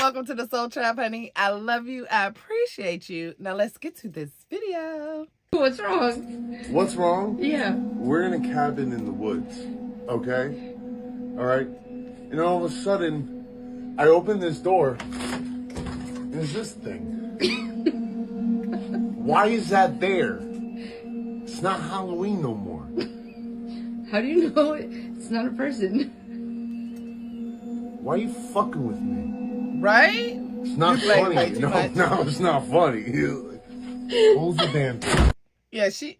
welcome to the Soul Trap, honey. I love you. I appreciate you. Now let's get to this video. What's wrong? What's wrong? Yeah. We're in a cabin in the woods, okay? All right? And all of a sudden, I open this door, and there's this thing. Why is that there? It's not Halloween no more. How do you know it's not a person? Why are you fucking with me? Right? It's not funny. No, it's not funny. Hold the damn thing. Yeah, she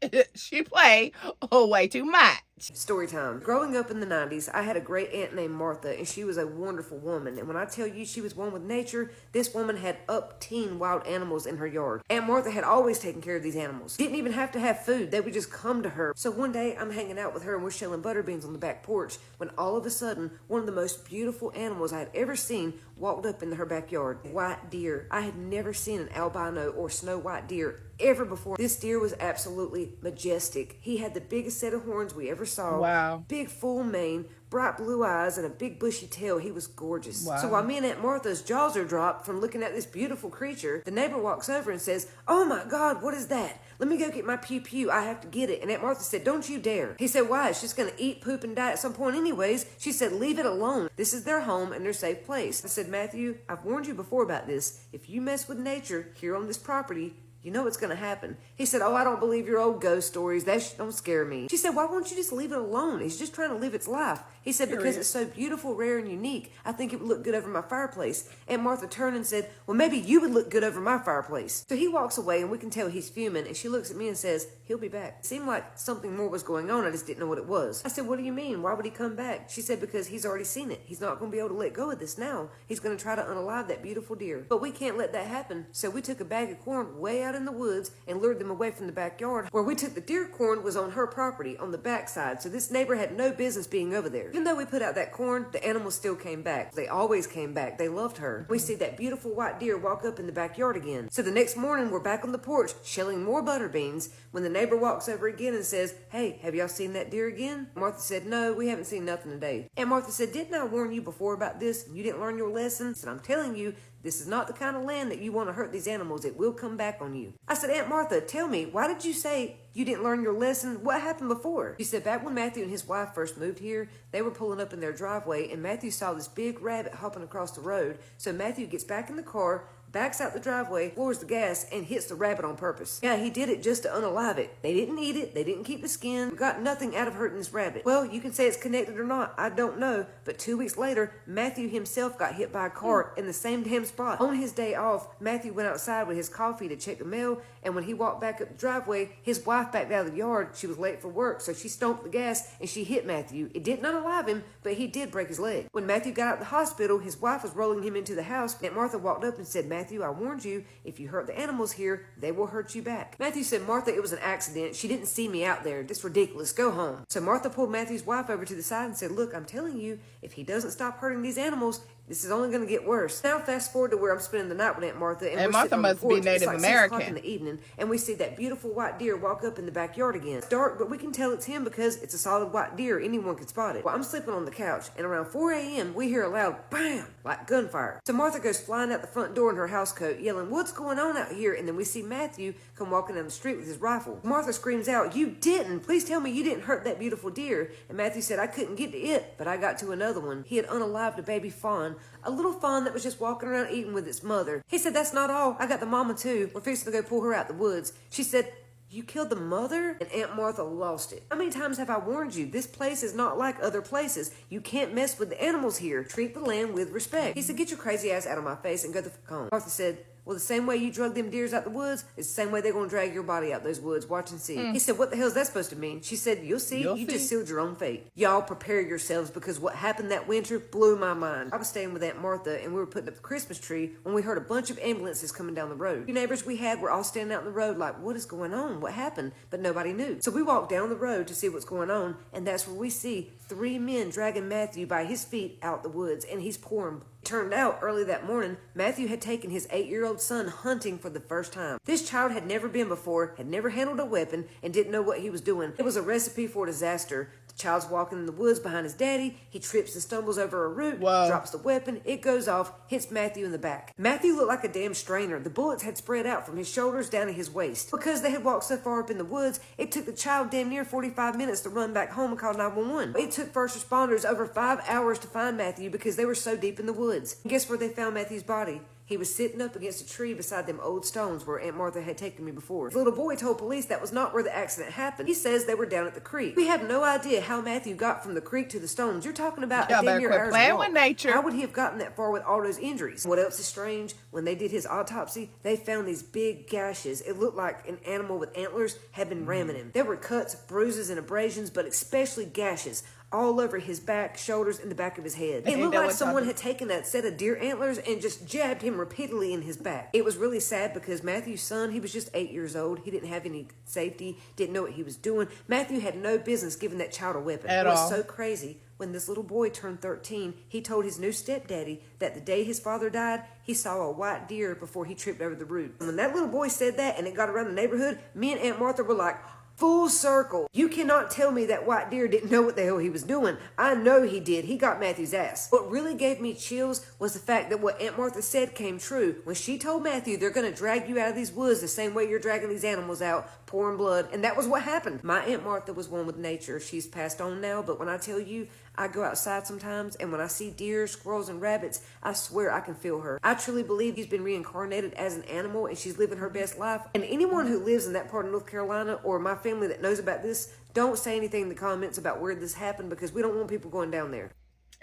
play way too much. Story time. Growing up in the 90s, I had a great aunt named Martha, and she was a wonderful woman. And when I tell you she was one with nature, this woman had up teen wild animals in her yard. Aunt Martha had always taken care of these animals. Didn't even have to have food. They would just come to her. So one day, I'm hanging out with her, and we're shelling butter beans on the back porch, when all of a sudden, one of the most beautiful animals I had ever seen walked up into her backyard. White deer. I had never seen an albino or snow white deer ever before. This deer was absolutely majestic. He had the biggest set of horns we ever saw. Wow. Big full mane, bright blue eyes, and a big bushy tail. He was gorgeous. Wow. So while me and Aunt Martha's jaws are dropped from looking at this beautiful creature, the neighbor walks over and says, "Oh my God, what is that? Let me go get my pew pew. I have to get it." And Aunt Martha said, "Don't you dare." He said, "Why? It's just going to eat, poop, and die at some point anyways." She said, "Leave it alone. This is their home and their safe place." I said, "Matthew, I've warned you before about this. If you mess with nature here on this property, you know what's going to happen." He said, "Oh, I don't believe your old ghost stories. That don't scare me." She said, "Why won't you just leave it alone? It's just trying to live its life." He said, "Because it's so beautiful, rare, and unique. I think it would look good over my fireplace." Aunt Martha turned and said, "Well, maybe you would look good over my fireplace." So he walks away, and we can tell he's fuming, and she looks at me and says, "He'll be back." It seemed like something more was going on. I just didn't know what it was. I said, "What do you mean? Why would he come back?" She said, "Because he's already seen it. He's not going to be able to let go of this now. He's going to try to unalive that beautiful deer. But we can't let that happen." So we took a bag of corn way out in the woods and lured them away from the backyard. Where we took the deer corn was on her property, on the backside, so this neighbor had no business being over there. Even though we put out that corn, the animals still came back. They always came back. They loved her. We see that beautiful white deer walk up in the backyard again. So the next morning, we're back on the porch, shelling more butter beans, when the neighbor walks over again and says, "Hey, have y'all seen that deer again?" Martha said, "No, we haven't seen nothing today." And Martha said, "Didn't I warn you before about this? You didn't learn your lesson?" I said, "I'm telling you, this is not the kind of land that you want to hurt these animals. It will come back on you." I said, "Aunt Martha, tell me, why did you say you didn't learn your lesson? What happened before?" She said, "Back when Matthew and his wife first moved here, they were pulling up in their driveway, and Matthew saw this big rabbit hopping across the road. So Matthew gets back in the car, backs out the driveway, floors the gas, and hits the rabbit on purpose. Yeah, he did it just to unalive it. They didn't eat it. They didn't keep the skin. We got nothing out of hurting this rabbit." Well, you can say it's connected or not. I don't know. But 2 weeks later, Matthew himself got hit by a car in the same damn spot. On his day off, Matthew went outside with his coffee to check the mail, and when he walked back up the driveway, his wife backed out of the yard. She was late for work, so she stomped the gas, and she hit Matthew. It did not unalive him, but he did break his leg. When Matthew got out of the hospital, his wife was rolling him into the house. Aunt Martha walked up and said, "Matthew, I warned you, if you hurt the animals here, they will hurt you back." Matthew said, "Martha, it was an accident. She didn't see me out there. It's ridiculous. Go home." So Martha pulled Matthew's wife over to the side and said, "Look, I'm telling you, if he doesn't stop hurting these animals, this is only going to get worse." Now fast forward to where I'm spending the night with Aunt Martha, and we're Martha sitting on the must be porch. Native It's like American. 6 o'clock in the evening, and we see that beautiful white deer walk up in the backyard again. It's dark, but we can tell it's him because it's a solid white deer. Anyone can spot it. Well, I'm sleeping on the couch, and around 4 a.m., we hear a loud bam, like gunfire. So Martha goes flying out the front door in her housecoat, yelling, "What's going on out here?" And then we see Matthew come walking down the street with his rifle. Martha screams out, "You didn't! Please tell me you didn't hurt that beautiful deer." And Matthew said, "I couldn't get to it, but I got to another one." He had unalived a baby fawn, a little fawn that was just walking around eating with its mother. He said, "That's not all. I got the mama too. We're fixing to go pull her out the woods." She said, "You killed the mother?" And Aunt Martha lost it. "How many times have I warned you? This place is not like other places. You can't mess with the animals here. Treat the land with respect." He said, "Get your crazy ass out of my face and go the fuck home." Martha said, "Well, the same way you drug them deers out the woods is the same way they're going to drag your body out those woods. Watch and see." He said, "What the hell is that supposed to mean?" She said, "You'll see. You just sealed your own fate. Y'all prepare yourselves, because what happened that winter blew my mind." I was staying with Aunt Martha, and we were putting up the Christmas tree when we heard a bunch of ambulances coming down the road. The neighbors we had were all standing out in the road like, "What is going on? What happened?" But nobody knew. So we walked down the road to see what's going on, and that's where we see 3 men dragging Matthew by his feet out the woods, and he's pouring. It turned out early that morning, Matthew had taken his 8-year-old son hunting for the first time. This child had never been before, had never handled a weapon, and didn't know what he was doing. It was a recipe for disaster. The child's walking in the woods behind his daddy. He trips and stumbles over a root, Whoa. drops the weapon. It goes off, hits Matthew in the back. Matthew looked like a damn strainer. The bullets had spread out from his shoulders down to his waist. Because they had walked so far up in the woods, it took the child damn near 45 minutes to run back home and call 911. It took first responders over 5 hours to find Matthew because they were so deep in the woods. And guess where they found Matthew's body? He was sitting up against a tree beside them old stones where Aunt Martha had taken me before. The little boy told police that was not where the accident happened. He says they were down at the creek. We have no idea how Matthew got from the creek to the stones. You're talking about Y'all a damn better near quit hour's playing walk. with nature. How would he have gotten that far with all those injuries? What else is strange? When they did his autopsy, they found these big gashes. It looked like an animal with antlers had been ramming him. There were cuts, bruises, and abrasions, but especially gashes all over his back, shoulders, and the back of his head. It looked like someone had taken a set of deer antlers and just jabbed him repeatedly in his back. It was really sad because Matthew's son, he was just 8 years old. He didn't have any safety, didn't know what he was doing. Matthew had no business giving that child a weapon. At It was all. so crazy. When this little boy turned 13, he told his new stepdaddy that the day his father died, he saw a white deer before he tripped over the root. And when that little boy said that and it got around the neighborhood, me and Aunt Martha were like, full circle. You cannot tell me that white deer didn't know what the hell he was doing. I know he did. He got Matthew's ass. What really gave me chills was the fact that what Aunt Martha said came true. When she told Matthew they're going to drag you out of these woods the same way you're dragging these animals out, pouring blood, and that was what happened. My Aunt Martha was one with nature. She's passed on now, but when I tell you, I go outside sometimes, and when I see deer, squirrels, and rabbits, I swear I can feel her. I truly believe she's been reincarnated as an animal, and she's living her best life. And anyone who lives in that part of North Carolina, or my family that knows about this, don't say anything in the comments about where this happened, because we don't want people going down there.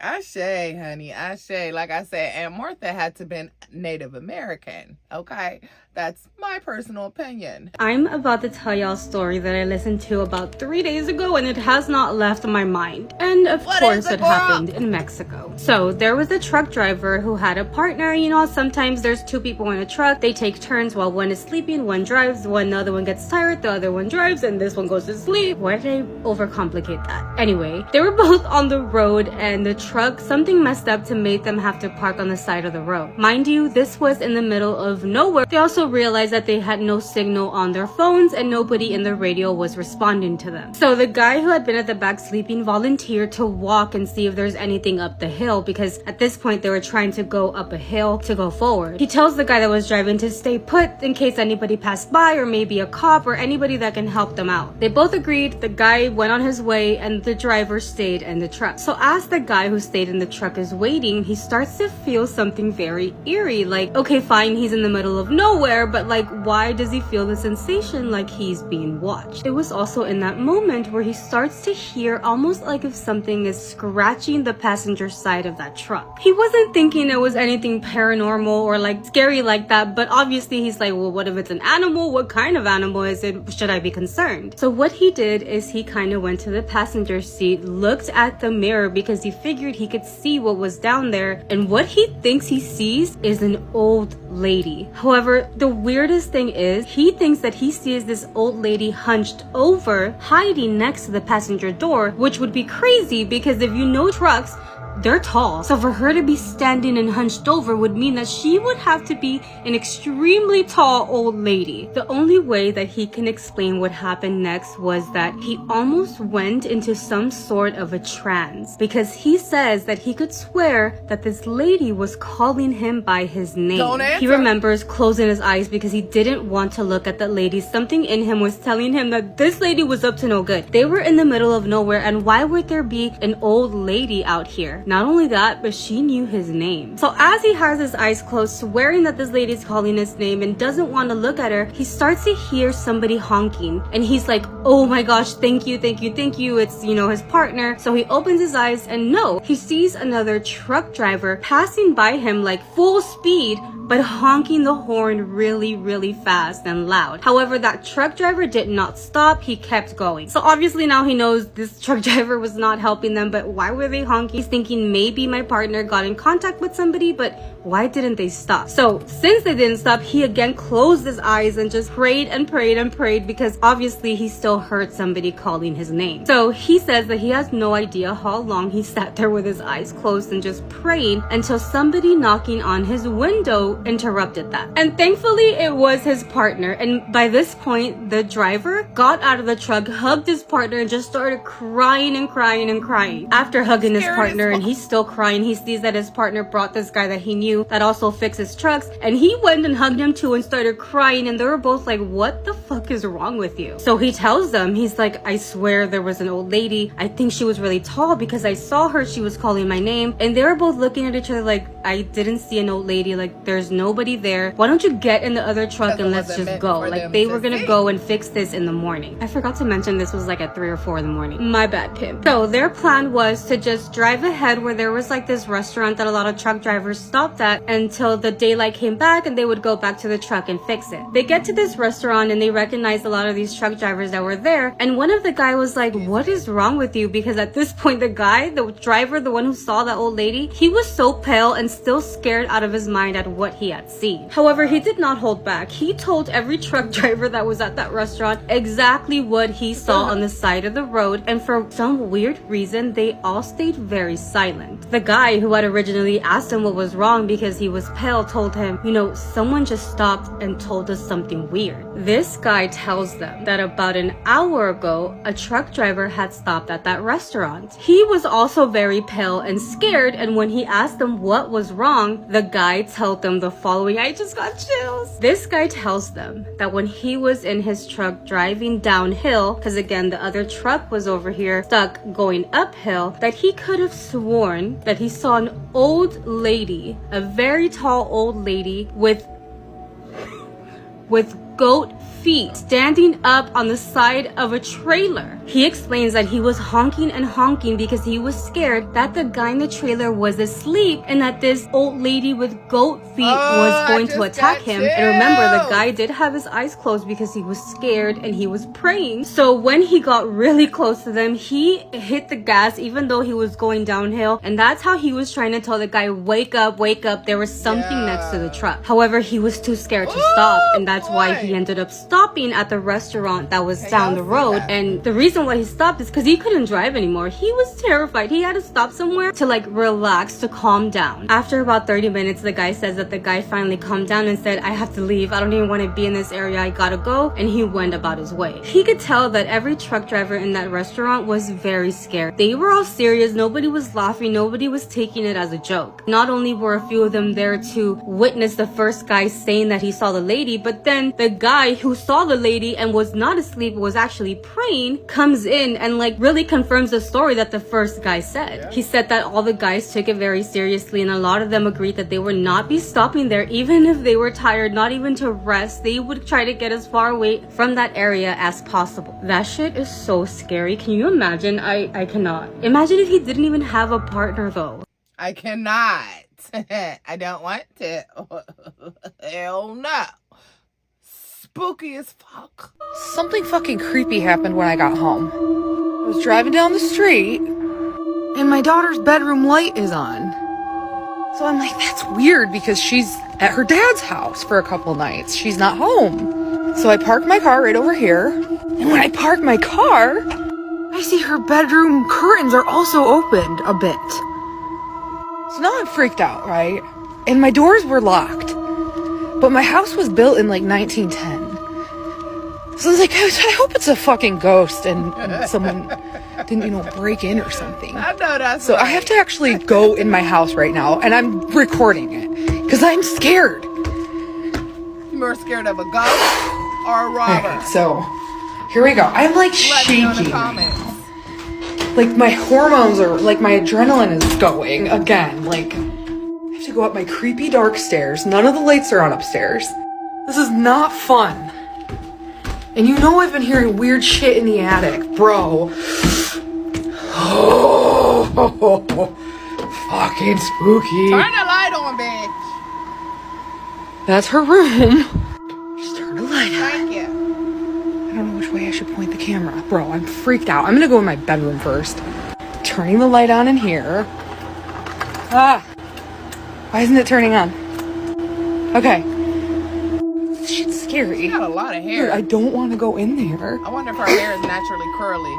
Ashe, honey, Ashe. Like I said, Aunt Martha had to been Native American, okay? That's my personal opinion. I'm about to tell y'all a story that I listened to about 3 days ago, and it has not left my mind. And of course it happened in Mexico. So there was a truck driver who had a partner. You know, sometimes there's two people in a truck. They take turns while one is sleeping, one drives, the other one gets tired, the other one drives, and this one goes to sleep. Why did I overcomplicate that? Anyway, they were both on the road, and the truck, something messed up to make them have to park on the side of the road. Mind you, this was in the middle of nowhere. They also realized that they had no signal on their phones and nobody in the radio was responding to them. So the guy who had been at the back sleeping volunteered to walk and see if there's anything up the hill, because at this point they were trying to go up a hill to go forward. He tells the guy that was driving to stay put in case anybody passed by, or maybe a cop or anybody that can help them out. They both agreed. The guy went on his way and the driver stayed in the truck. So as the guy who stayed in the truck is waiting, he starts to feel something very eerie. Like, okay, fine, he's in the middle of nowhere, but like, why does he feel the sensation like he's being watched? It was also in that moment where he starts to hear almost like if something is scratching the passenger side of that truck. He wasn't thinking it was anything paranormal or like scary like that, but obviously he's like, well, what if it's an animal? What kind of animal is it? Should I be concerned? So what he did is he kind of went to the passenger seat, looked at the mirror because he figured he could see what was down there, and what he thinks he sees is an old lady. However, the weirdest thing is he thinks that he sees this old lady hunched over, hiding next to the passenger door, which would be crazy because if you know trucks, they're tall. So for her to be standing and hunched over would mean that she would have to be an extremely tall old lady. The only way that he can explain what happened next was that he almost went into some sort of a trance, because he says that he could swear that this lady was calling him by his name. Don't answer. He remembers closing his eyes because he didn't want to look at that lady. Something in him was telling him that this lady was up to no good. They were in the middle of nowhere, and why would there be an old lady out here? Not only that, but she knew his name. So as he has his eyes closed, swearing that this lady's calling his name and doesn't want to look at her, he starts to hear somebody honking, and he's like, oh my gosh, thank you, thank you, thank you. It's, you know, his partner. So he opens his eyes, and no, he sees another truck driver passing by him like full speed, but honking the horn really, really fast and loud. However, that truck driver did not stop. He kept going. So obviously now he knows this truck driver was not helping them, but why were they honking? He's thinking maybe my partner got in contact with somebody, but why didn't they stop? So since they didn't stop, he again closed his eyes and just prayed and prayed and prayed, because obviously he still heard somebody calling his name. So he says that he has no idea how long he sat there with his eyes closed and just praying until somebody knocking on his window interrupted that. And thankfully it was his partner. And by this point, the driver got out of the truck, hugged his partner, and just started crying and crying and crying. After hugging his partner and he's still crying, he sees that his partner brought this guy that he knew that also fixes trucks, and he went and hugged him too and started crying, and they were both like, what the fuck is wrong with you? So he tells them, he's like, I swear there was an old lady. I think she was really tall because I saw her. She was calling my name. And they were both looking at each other like, I didn't see an old lady. Like, there's nobody there. Why don't you get in the other truck and let's just go? Like, they were gonna go and fix this in the morning. I forgot to mention this was like at 3 or 4 in the morning. My bad, Pim. So their plan was to just drive ahead where there was like this restaurant that a lot of truck drivers stopped at until the daylight came back, and they would go back to the truck and fix it. They get to this restaurant and they recognize a lot of these truck drivers that were there, and one of the guy was like, what is wrong with you? Because at this point, the guy, the driver, the one who saw that old lady, he was so pale and still scared out of his mind at what he had seen. However, he did not hold back. He told every truck driver that was at that restaurant exactly what he saw on the side of the road, and for some weird reason, they all stayed very silent. The guy who had originally asked him what was wrong because he was pale told him, you know, someone just stopped and told us something weird. This guy tells them that about an hour ago, a truck driver had stopped at that restaurant. He was also very pale and scared, and when he asked them what was wrong, the guy told them the following. I just got chills. This guy tells them that when he was in his truck driving downhill, because again, the other truck was over here stuck going uphill, that he could have sworn that he saw an old lady, a very tall old lady with goat feet standing up on the side of a trailer. He explains that he was honking and honking because he was scared that the guy in the trailer was asleep and that this old lady with goat feet was going to attack him. And remember, the guy did have his eyes closed because he was scared and he was praying. So when he got really close to them, he hit the gas even though he was going downhill, and that's how he was trying to tell the guy, wake up, wake up, there was something next to the truck. However, he was too scared to stop, and that's why he ended up stopping at the restaurant that was down the road. And the reason why he stopped is because he couldn't drive anymore. He was terrified. He had to stop somewhere to like relax, to calm down. After about 30 minutes, the guy says that the guy finally calmed down and said, I have to leave. I don't even want to be in this area. I gotta go. And he went about his way. He could tell that every truck driver in that restaurant was very scared. They were all serious. Nobody was laughing. Nobody was taking it as a joke. Not only were a few of them there to witness the first guy saying that he saw the lady, but then the guy who saw the lady and was not asleep, was actually praying, comes in and like really confirms the story that the first guy said. He said that all the guys took it very seriously, and a lot of them agreed that they would not be stopping there even if they were tired, not even to rest. They would try to get as far away from that area as possible. That shit is so scary. Can you imagine? I cannot. Imagine if he didn't even have a partner though. I cannot. I don't want to. Hell no. Spooky as fuck. Something fucking creepy happened when I got home. I was driving down the street, and my daughter's bedroom light is on. So I'm like, that's weird because she's at her dad's house for a couple nights. She's not home. So I park my car right over here, and when I park my car, I see her bedroom curtains are also opened a bit. So now I'm freaked out, right? And my doors were locked. But my house was built in like 1910. So I was like, I hope it's a fucking ghost and someone didn't, you know, break in or something. I know that's so right. I have to actually go in my house right now, and I'm recording it because I'm scared. You more scared of a ghost or a robber? Okay, so here we go. I'm like Let me know in the shaking. comments. Like my hormones are, like my adrenaline is going again. Like I have to go up my creepy dark stairs. None of the lights are on upstairs. This is not fun. And you know I've been hearing weird shit in the attic, bro. Oh, fucking spooky. Turn the light on, bitch. That's her room. Just turn the light on. Thank you. I don't know which way I should point the camera. Bro, I'm freaked out. I'm gonna go in my bedroom first. Turning the light on in here. Ah. Why isn't it turning on? Okay. This shit's scary. She got a lot of hair. Dude, I don't want to go in there. I wonder if her hair is naturally curly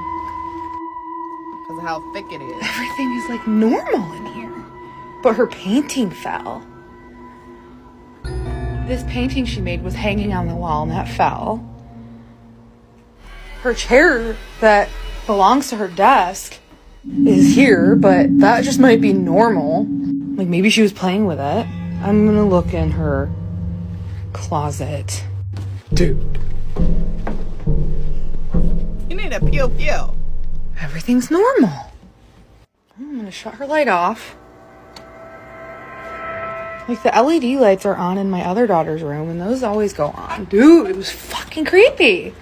because of how thick it is. Everything is like normal in here. But her painting fell. This painting she made was hanging on the wall and that fell. Her chair that belongs to her desk is here, but that just might be normal. Like maybe she was playing with it. I'm gonna look in her closet. Dude. You need a pew pew. Everything's normal. I'm gonna shut her light off. Like the LED lights are on in my other daughter's room and those always go on. Dude, it was fucking creepy.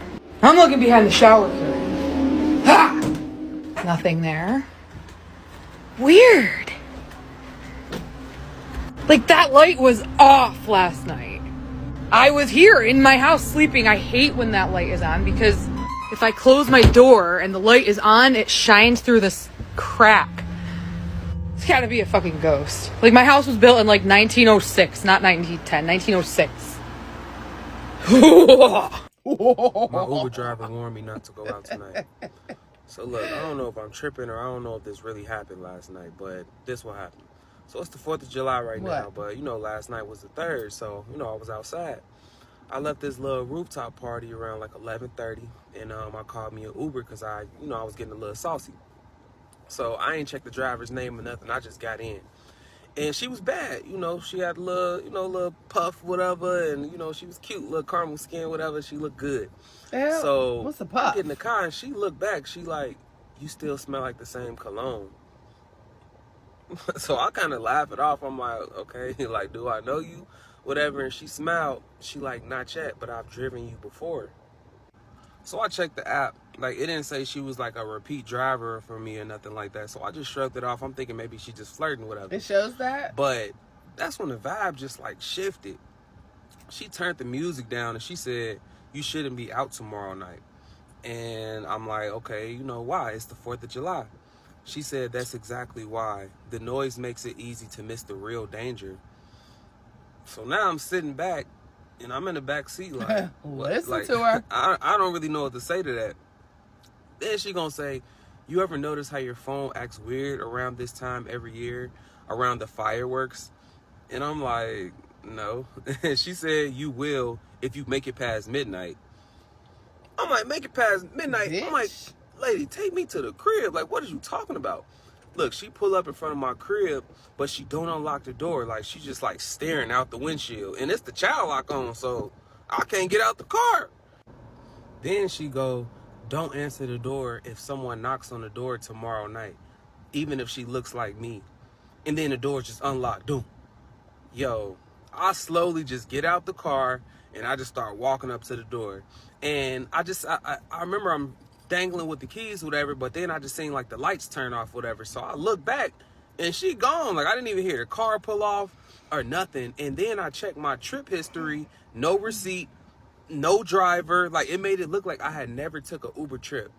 I'm looking behind the shower curtain. Ha! Nothing there. Weird. Like that light was off last night. I was here in my house sleeping. I hate when that light is on because if I close my door and the light is on, it shines through this crack. It's gotta be a fucking ghost. Like my house was built in like 1906, not 1910, 1906. My Uber driver warned me not to go out tonight. So look, I don't know if I'm tripping or I don't know if this really happened last night, but this will happen. So it's the 4th of July right now, but you know, last night was the 3rd, so you know, I was outside. I left this little rooftop party around like 11:30, and I called me an Uber because I was getting a little saucy. So I ain't checked the driver's name or nothing. I just got in. And she was bad, you know. She had a little, little puff, whatever, and, you know, she was cute, little caramel skin, whatever. She looked good. Hell, so what's a puff? I get in the car, and she looked back. She like, you still smell like the same cologne. So I kind of laugh it off. I'm like, okay, like, do I know you? Whatever. And she smiled. She like, not yet, but I've driven you before. So I checked the app. Like, it didn't say she was like a repeat driver for me or nothing like that. So I just shrugged it off. I'm thinking maybe she just flirting, whatever. It shows that? But that's when the vibe just like shifted. She turned the music down and she said, you shouldn't be out tomorrow night. And I'm like, okay, you know why? It's the 4th of July. She said, that's exactly why. The noise makes it easy to miss the real danger. So now I'm sitting back and I'm in the back seat like, listen to her. I don't really know what to say to that. Then she gonna say, you ever notice how your phone acts weird around this time every year, around the fireworks? And I'm like, no. And she said, you will if you make it past midnight. I'm like, make it past midnight? Bitch. I'm like, lady, take me to the crib. Like, what are you talking about? Look, she pull up in front of my crib, but she don't unlock the door. Like, she just like staring out the windshield. And it's the child lock on, so I can't get out the car. Then she go, don't answer the door if someone knocks on the door tomorrow night, even if she looks like me. And then the door just unlocked. Doom. Yo, I slowly just get out the car and I just start walking up to the door. And I remember I'm dangling with the keys, whatever, but then I just seen like the lights turn off, whatever. So I look back and she gone. Like, I didn't even hear the car pull off or nothing. And then I checked my trip history, no receipt, no driver. Like, it made it look like I had never took an Uber trip.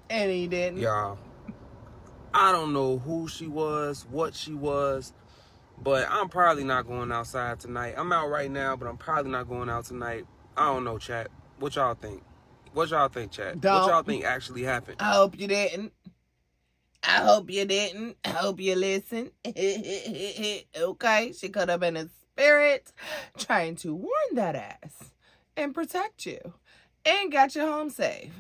And he didn't. Y'all, I don't know who she was, what she was, but I'm probably not going outside tonight. I'm out right now, but I'm probably not going out tonight. I don't know, chat. What y'all think? What y'all think, chat? Don't. What y'all think actually happened? I hope you didn't. I hope you didn't. I hope you listened. Okay, she could have been a spirit trying to warn that ass and protect you and got you home safe.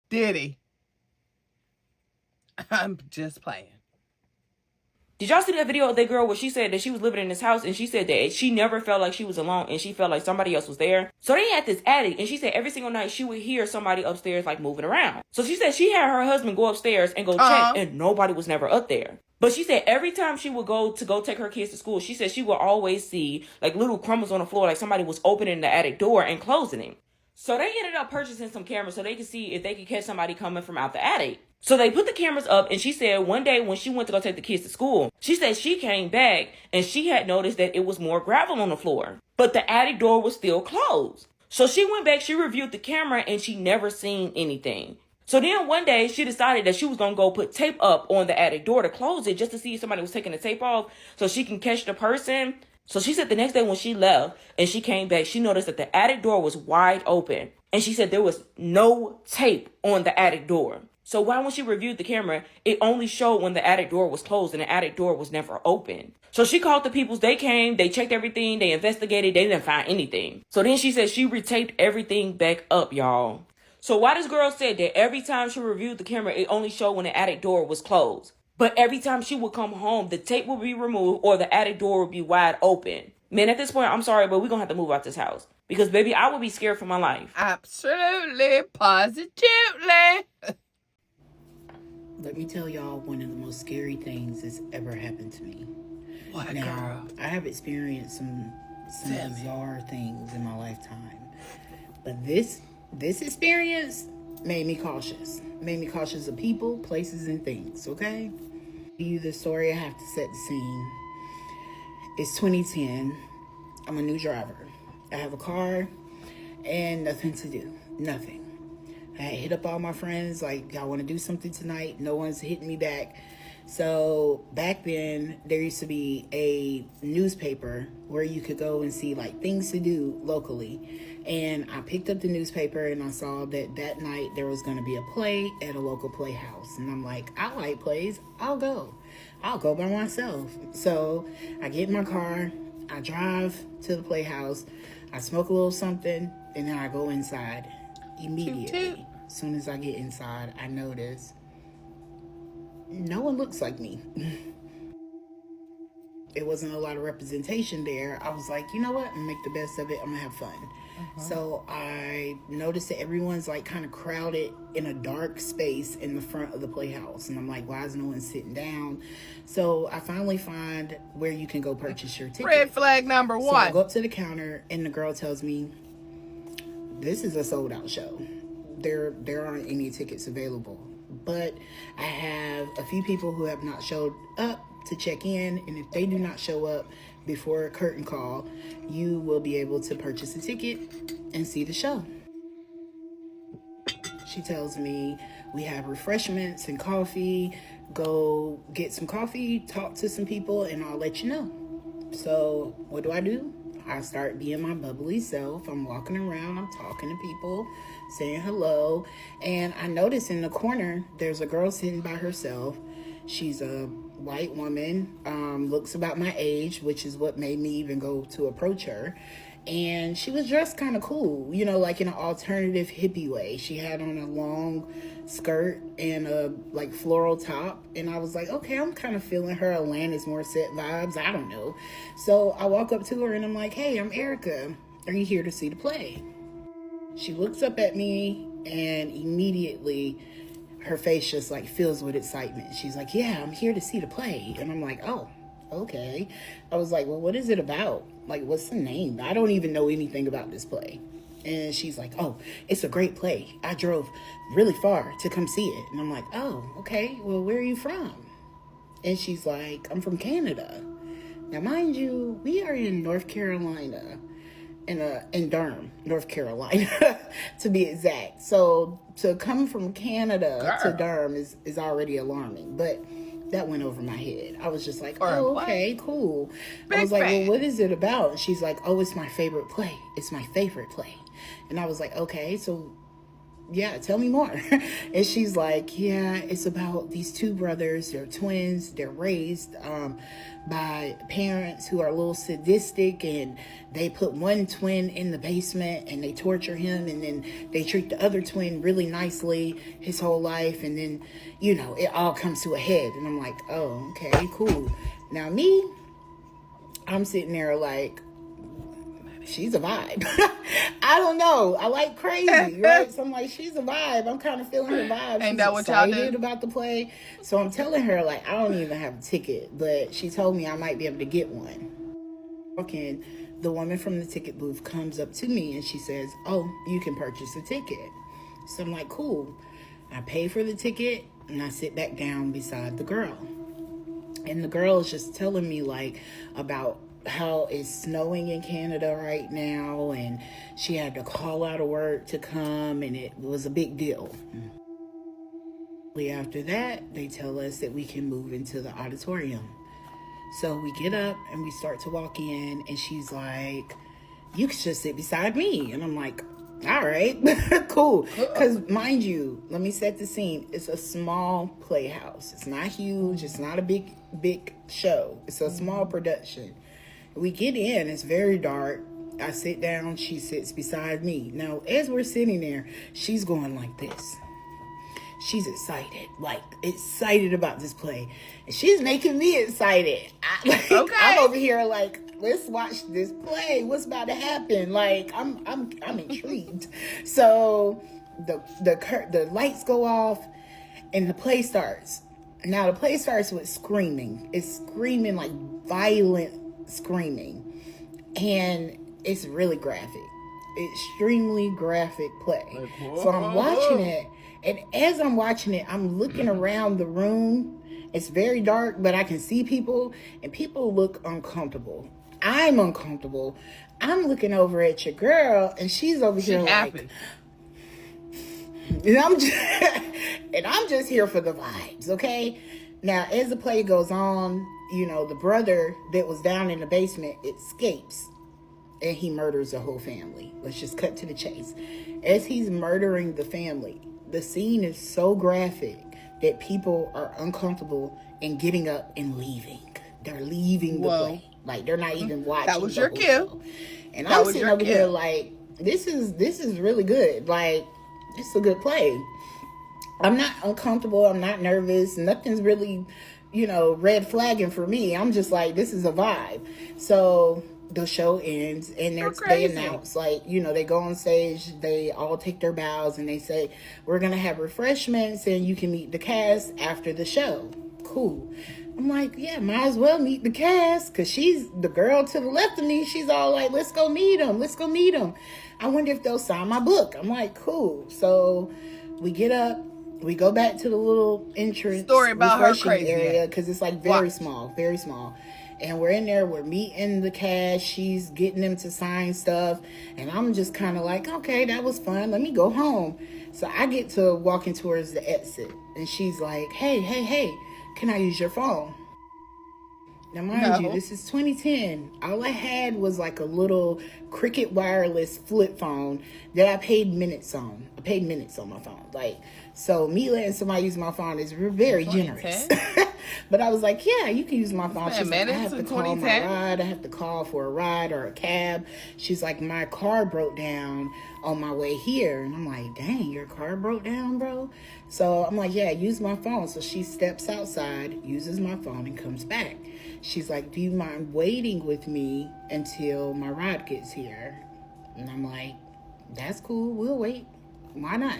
Did he? I'm just playing. Did y'all see that video of that girl where she said that she was living in this house and she said that she never felt like she was alone and she felt like somebody else was there? So they had this attic and she said every single night she would hear somebody upstairs like moving around. So she said she had her husband go upstairs and go check and nobody was never up there. But she said every time she would go take her kids to school, she said she would always see like little crumbles on the floor, like somebody was opening the attic door and closing it. So they ended up purchasing some cameras so they could see if they could catch somebody coming from out the attic. So they put the cameras up, and she said one day when she went to go take the kids to school, she said she came back and she had noticed that it was more gravel on the floor, but the attic door was still closed. So she went back, she reviewed the camera, and she never seen anything. So then one day she decided that she was going to go put tape up on the attic door to close it just to see if somebody was taking the tape off so she can catch the person. So she said the next day when she left and she came back, she noticed that the attic door was wide open. And she said there was no tape on the attic door. So why when she reviewed the camera, it only showed when the attic door was closed and the attic door was never open. So she called the peoples, they came, they checked everything, they investigated, they didn't find anything. So then she said she retaped everything back up, y'all. So why this girl said that every time she reviewed the camera, it only showed when the attic door was closed. But every time she would come home, the tape would be removed or the attic door would be wide open. Man, at this point, I'm sorry, but we're going to have to move out this house. Because, baby, I would be scared for my life. Absolutely, positively. Let me tell y'all one of the most scary things that's ever happened to me. What, now, girl? I have experienced some bizarre things in my lifetime. But this experience made me cautious. Made me cautious of people, places, and things, okay? You the story, I have to set the scene. It's 2010. I'm a new driver. I have a car and nothing to do. Nothing. I hit up all my friends, like, y'all want to do something tonight? No one's hitting me back. So back then, there used to be a newspaper where you could go and see like things to do locally. And I picked up the newspaper and I saw that night there was going to be a play at a local playhouse. And I'm like, I like plays. I'll go by myself. So I get in my car, I drive to the playhouse, I smoke a little something, and then I go inside immediately. As soon as I get inside, I notice no one looks like me. It wasn't a lot of representation there. I was like, you know what? I'm gonna make the best of it. I'm gonna have fun. So I noticed that everyone's like kind of crowded in a dark space in the front of the playhouse. And I'm like, why is no one sitting down? So I finally find where you can go purchase your ticket. Red flag number one. So I go up to the counter and the girl tells me, this is a sold out show. There aren't any tickets available. But I have a few people who have not showed up to check in, and if they do not show up before a curtain call, you will be able to purchase a ticket and see the show. She tells me we have refreshments and coffee. Go get some coffee, talk to some people, and I'll let you know. So what do? I start being my bubbly self. I'm walking around, I'm talking to people, saying hello, and I notice in the corner there's a girl sitting by herself. She's a white woman, looks about my age, which is what made me even go to approach her. And she was dressed kind of cool, you know, like in an alternative hippie way. She had on a long skirt and a like floral top. And I was like, okay, I'm kind of feeling her Alanis Morissette vibes. I don't know. So I walk up to her and I'm like, hey, I'm Erica. Are you here to see the play? She looks up at me and immediately her face just like fills with excitement. She's like, yeah, I'm here to see the play. And I'm like, oh, okay. I was like, well, what is it about? Like, what's the name? I don't even know anything about this play. And she's like, oh, it's a great play. I drove really far to come see it. And I'm like, oh, okay. Well, where are you from? And she's like, I'm from Canada. Now, mind you, we are in North Carolina, in Durham, North Carolina, to be exact. So to come from Canada to Durham is already alarming. But that went over my head. I was just like, oh, okay, cool. I was like, well, what is it about? And she's like, oh, it's my favorite play. It's my favorite play. And I was like, okay, so yeah, tell me more. And she's like, yeah, it's about these two brothers. They're twins. They're raised by parents who are a little sadistic, and they put one twin in the basement and they torture him, and then they treat the other twin really nicely his whole life, and then, you know, it all comes to a head. And I'm like, oh, okay, cool. Now me, I'm sitting there like, she's a vibe. I don't know. I like crazy, right? So I'm like, she's a vibe. I'm kind of feeling her vibe. Ain't that what y'all do? About the play. So I'm telling her, like, I don't even have a ticket, but she told me I might be able to get one. Okay, the woman from the ticket booth comes up to me and she says, oh, you can purchase a ticket. So I'm like, cool. I pay for the ticket and I sit back down beside the girl. And the girl is just telling me, like, about how it's snowing in Canada right now, and she had to call out of work to come, and it was a big deal. After that, they tell us that we can move into the auditorium. So we get up and we start to walk in, and she's like, you can just sit beside me. And I'm like, all right, cool. Because mind you, let me set the scene. It's a small playhouse. It's not huge. It's not a big show. It's a small production. We get in, it's very dark. I sit down, she sits beside me. Now, as we're sitting there, she's going like this. She's excited about this play. And she's making me excited. I'm over here like, let's watch this play. What's about to happen? Like, I'm intrigued. So the lights go off and the play starts. Now, the play starts with screaming. It's screaming, like violent screaming, and it's really graphic, extremely graphic play. So I'm watching it, and as I'm watching it, I'm looking around the room. It's very dark, but I can see people, and people look uncomfortable. I'm uncomfortable. I'm looking over at your girl, and she's over here like, and I'm just here for the vibes, okay? Now, as the play goes on, you know, the brother that was down in the basement escapes and he murders the whole family. Let's just cut to the chase. As he's murdering the family, the scene is so graphic that people are uncomfortable and getting up and leaving. They're leaving the play. Like, they're not even watching. That was your cue. And I'm sitting over here like, this is really good. Like, it's a good play. I'm not uncomfortable. I'm not nervous. Nothing's really, you know, red flagging for me. I'm just like, this is a vibe. So the show ends, and they announce, like, you know, they go on stage, they all take their bows, and they say, we're going to have refreshments, and you can meet the cast after the show. Cool. I'm like, yeah, might as well meet the cast, because she's the girl to the left of me. She's all like, let's go meet them. Let's go meet them. I wonder if they'll sign my book. I'm like, cool. So we get up. We go back to the little entrance story about her crazy area, because it's like very small. And we're in there, we're meeting the cast, she's getting them to sign stuff, and I'm just kind of like, okay, that was fun, let me go home. So I get to walking towards the exit, and she's like, hey, can I use your phone? Now, mind you, this is 2010. All I had was like a little Cricket wireless flip phone that I paid minutes on. I paid minutes on my phone. Like, so me letting somebody use my phone is very generous. But I was like, yeah, you can use my phone. She's like, I have to call my ride. I have to call for a ride or a cab. She's like, my car broke down on my way here. And I'm like, dang, your car broke down, bro? So I'm like, yeah, use my phone. So she steps outside, uses my phone, and comes back. She's like, do you mind waiting with me until my ride gets here? And I'm like, that's cool. We'll wait. Why not?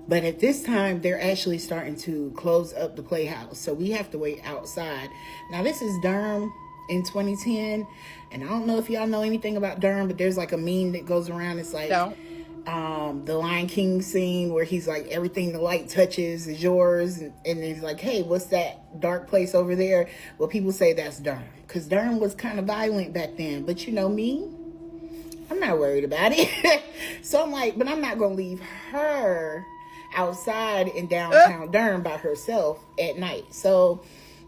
But at this time, they're actually starting to close up the playhouse. So we have to wait outside. Now, this is Durham in 2010. And I don't know if y'all know anything about Durham, but there's like a meme that goes around. It's like the Lion King scene where he's like, everything the light touches is yours. And he's like, hey, what's that dark place over there? Well, people say that's Durham. Because Durham was kind of violent back then. But you know me, I'm not worried about it. So I'm like, but I'm not going to leave her outside in downtown Durham by herself at night. So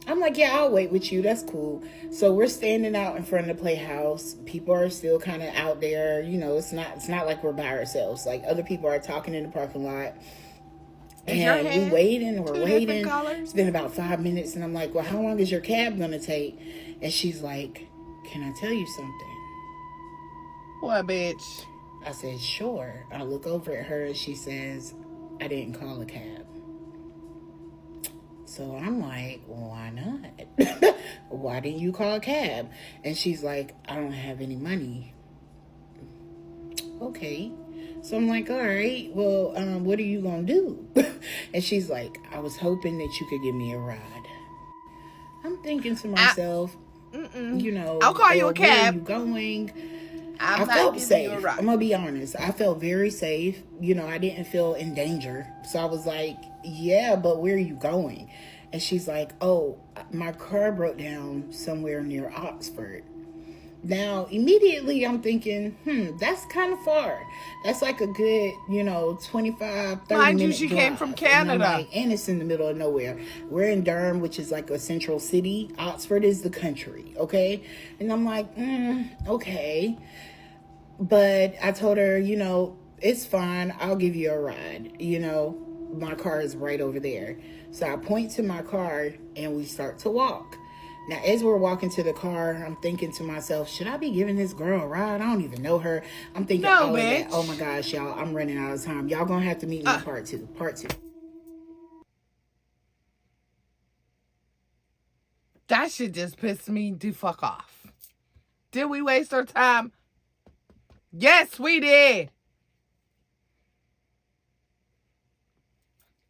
I'm like, yeah, I'll wait with you. That's cool. So we're standing out in front of the playhouse. People are still kind of out there. You know, it's not like we're by ourselves. Like, other people are talking in the parking lot. And we're waiting. It's been about 5 minutes. And I'm like, well, how long is your cab going to take? And she's like, can I tell you something? What, bitch? I said, sure. I look over at her and she says, I didn't call a cab. So I'm like, why not? Why didn't you call a cab? And she's like, I don't have any money. Okay. So I'm like, all right, well, what are you going to do? And she's like, I was hoping that you could give me a ride. I'm thinking to myself, you know, I'll call you a cab. Where are you going? I felt safe. I'm going to be honest. I felt very safe. You know, I didn't feel in danger. So I was like, yeah, but where are you going? And she's like, oh, my car broke down somewhere near Oxford. Now, immediately I'm thinking, that's kind of far. That's like a good, 25, 30 Mind minute you, she drive. came from Canada. And it's in the middle of nowhere. We're in Durham, which is like a central city. Oxford is the country, okay? And I'm like, okay. But I told her, it's fine. I'll give you a ride. My car is right over there. So I point to my car and we start to walk. Now, as we're walking to the car, I'm thinking to myself, should I be giving this girl a ride? I don't even know her. I'm thinking, bitch. Oh my gosh, y'all, I'm running out of time. Y'all gonna have to meet me in part two. That shit just pissed me the fuck off. Did we waste our time? Yes, we did.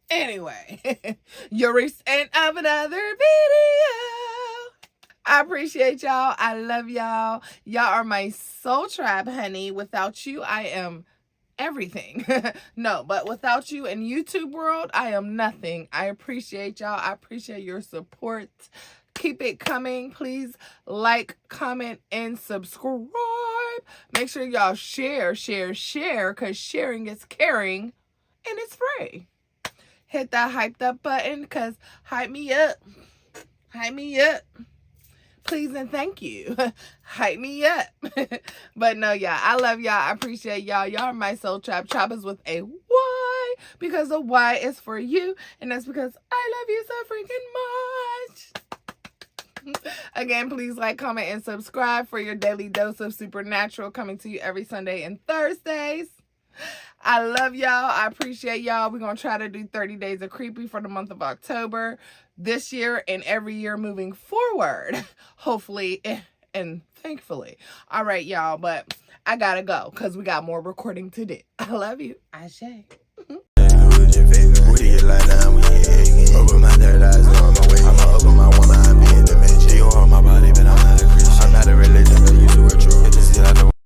Anyway, you're recent of another video. I appreciate y'all. I love y'all. Y'all are my soul tribe, honey. Without you, I am everything. No, but without you in YouTube world, I am nothing. I appreciate y'all. I appreciate your support. Keep it coming. Please like, comment, and subscribe. Make sure y'all share, because sharing is caring, and it's free. Hit that hyped up button, because hype me up. Hype me up. Please and thank you. Hype me up. But no, y'all, I love y'all. I appreciate y'all. Y'all are my soul tribe. Tribe is with a Y, because the Y is for you, and that's because I love you so freaking much. Again, please like, comment, and subscribe for your daily dose of supernatural, coming to you every Sunday and Thursdays. I love y'all. I appreciate y'all. We're going to try to do 30 Days of Creepy for the month of October this year and every year moving forward. Hopefully and thankfully. All right, y'all. But I got to go because we got more recording to do. I love you. Ashe.